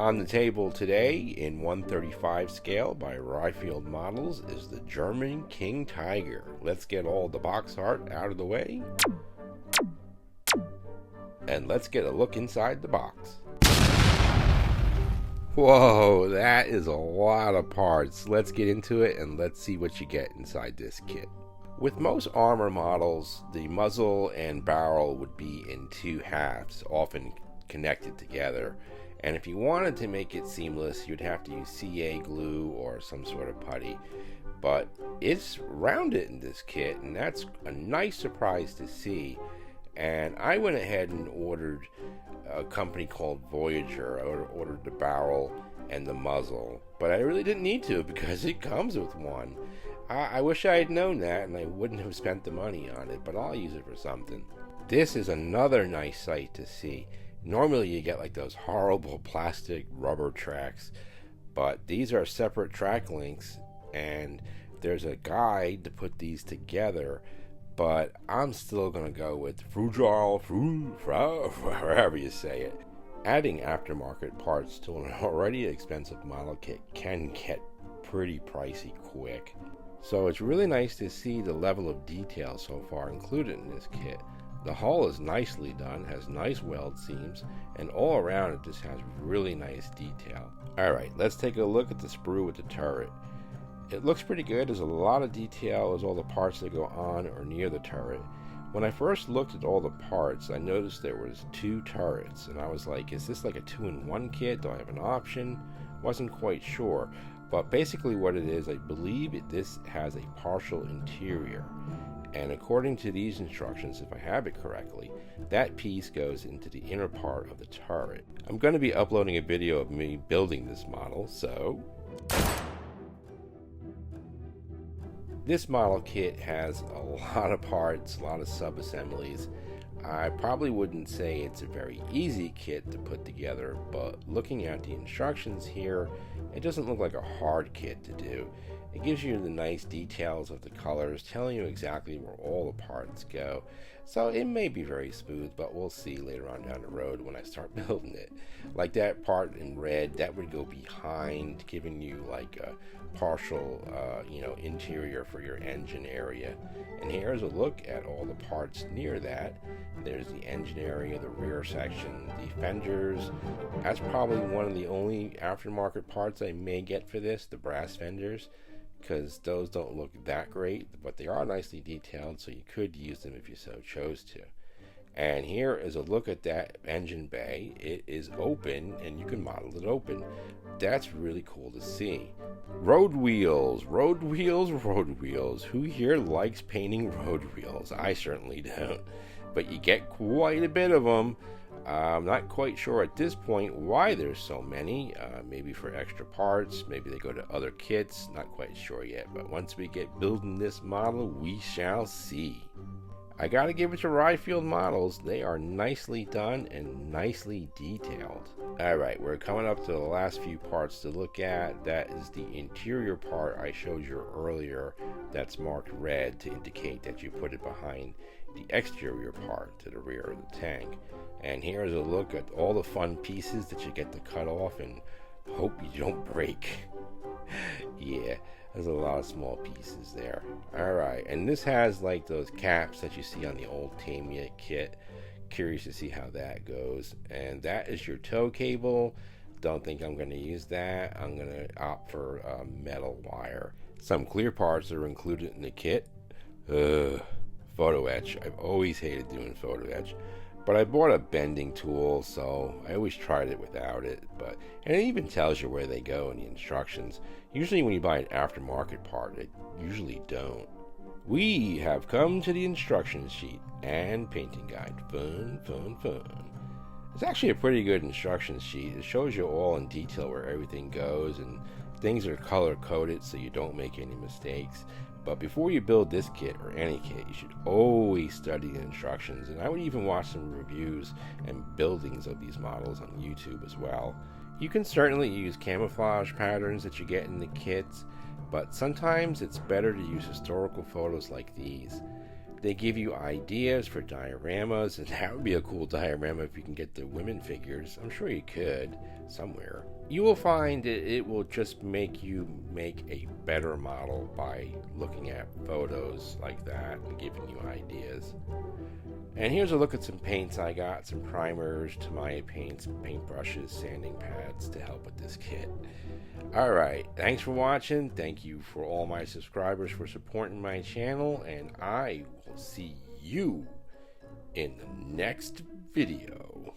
On the table today, in 135 scale by Ryfield Models, is the German King Tiger. Let's get all the box art out of the way, and let's get a look inside the box. Whoa, that is a lot of parts. Let's get into it and let's see what you get inside this kit. With most armor models, the muzzle and barrel would be in two halves, often connected together. And if you wanted to make it seamless, you'd have to use CA glue or some sort of putty. But it's rounded in this kit, and that's a nice surprise to see. And I went ahead and ordered a company called Voyager. I ordered the barrel and the muzzle, but I really didn't need to because it comes with one. I wish I had known that and I wouldn't have spent the money on it, but I'll use it for something. This is another nice sight to see. Normally you get like those horrible plastic rubber tracks, but these are separate track links, and there's a guide to put these together. But I'm still going to go with fragile, however you say it. Adding aftermarket parts to an already expensive model kit can get pretty pricey quick. So it's really nice to see the level of detail so far included in this kit. The hull is nicely done, has nice weld seams, and all around it just has really nice detail. Alright, let's take a look at the sprue with the turret. It looks pretty good. There's a lot of detail as all the parts that go on or near the turret. When I first looked at all the parts, I noticed there was two turrets, and I was like, is this like a 2-in-1 kit? Do I have an option? Wasn't quite sure. But basically what it is, I believe this has a partial interior. And according to these instructions, if I have it correctly, that piece goes into the inner part of the turret. I'm going to be uploading a video of me building this model, so this model kit has a lot of parts, a lot of sub-assemblies. I probably wouldn't say it's a very easy kit to put together, but looking at the instructions here, it doesn't look like a hard kit to do. It gives you the nice details of the colors, telling you exactly where all the parts go. So it may be very smooth, but we'll see later on down the road when I start building it. Like that part in red, that would go behind, giving you like a partial, interior for your engine area. And here's a look at all the parts near that. There's the engine area, the rear section, the fenders. That's probably one of the only aftermarket parts I may get for this, the brass fenders, because those don't look that great, but they are nicely detailed, so you could use them if you so chose to. And here is a look at that engine bay. It is open, and you can model it open. That's really cool to see. Road wheels, road wheels, road wheels. Who here likes painting road wheels? I certainly don't. But you get quite a bit of them. I'm not quite sure at this point why there's so many. Maybe for extra parts, maybe they go to other kits, not quite sure yet. But once we get building this model, we shall see. I gotta give it to Ryfield Models. They are nicely done and nicely detailed. Alright, we're coming up to the last few parts to look at. That is the interior part I showed you earlier that's marked red to indicate that you put it behind the exterior part to the rear of the tank. And here's a look at all the fun pieces that you get to cut off and hope you don't break. Yeah, there's a lot of small pieces there. Alright, and this has like those caps that you see on the old Tamiya kit. Curious to see how that goes. And that is your tow cable. Don't think I'm going to use that. I'm going to opt for metal wire. Some clear parts are included in the kit. Photo etch. I've always hated doing photo etch. But I bought a bending tool, so I always tried it without it. And it even tells you where they go in the instructions. Usually when you buy an aftermarket part, it usually don't. We have come to the instruction sheet and painting guide. Fun, fun, fun. It's actually a pretty good instruction sheet. It shows you all in detail where everything goes, and things are color coded so you don't make any mistakes. But before you build this kit or any kit, you should always study the instructions, and I would even watch some reviews and buildings of these models on YouTube as well. You can certainly use camouflage patterns that you get in the kits, but sometimes it's better to use historical photos like these. They give you ideas for dioramas, and that would be a cool diorama if you can get the women figures. I'm sure you could somewhere. You will find it will just make you make a better model by looking at photos like that and giving you ideas. And here's a look at some paints I got, some primers, Tamiya paints, paintbrushes, sanding pads to help with this kit. Alright, thanks for watching. Thank you for all my subscribers for supporting my channel, and I will see you in the next video.